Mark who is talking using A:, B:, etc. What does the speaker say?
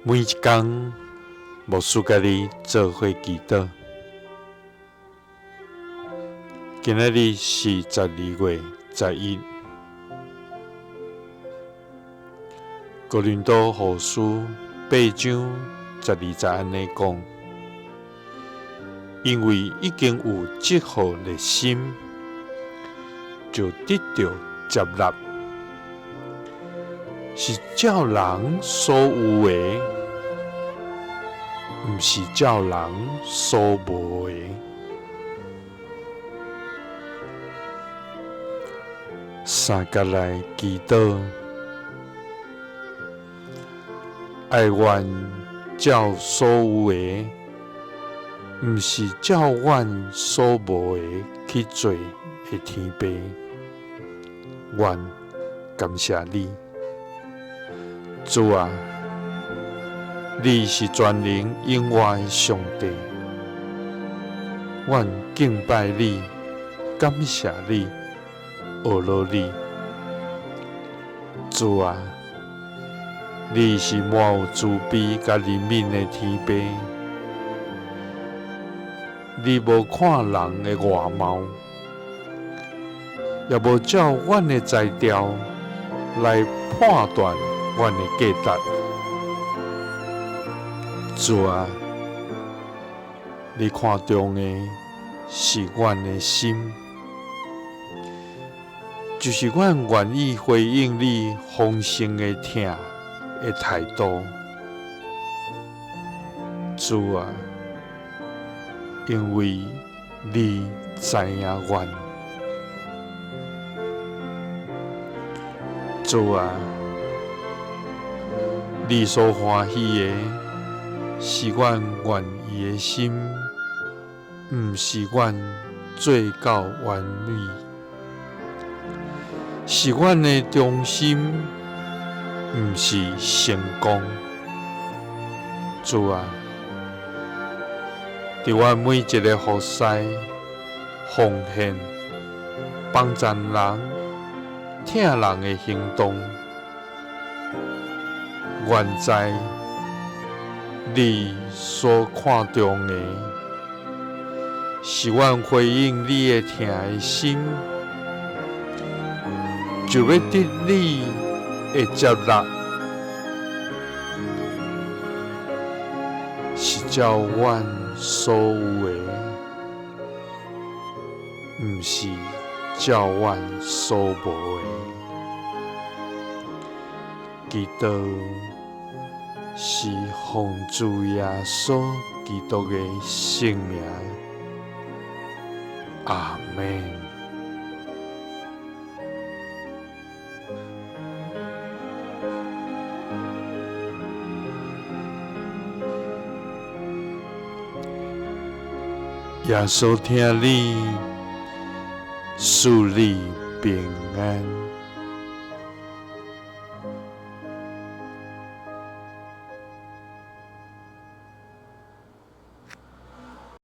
A: 每一天，牧师甲你做伙祈祷。今仔日是12月11日。哥林多后书8章12节安尼讲：因为已经有这好的心，就得到接纳，是照人所有的，毋是照人所无的。三角来祈祷，爱愿照所有的，毋是照阮所无的去做的天父。愿感谢你，主啊！你是全能永活的上帝，阮敬拜你，感谢你，学罗你。主啊！你是满有慈悲甲怜悯的天父，你无看人的外貌，也无照阮的才调来判断阮的价值。主啊，你看重的是阮的心，就是阮愿意回应你丰盛的疼的态度。主啊，因为你知影阮。主啊，你所欢喜的是阮愿意的心，毋是阮做到完美，是阮的忠心，毋是成功。主啊，伫阮每一个服侍、奉献、帮助人、疼人的行动，愿知你所看重的，是阮回应你的疼的心，就要得你的接纳，是照阮所有的，毋是照阮所无的。祈祷是奉主耶稣基督的圣名，阿们。耶稣听你，赐你平安。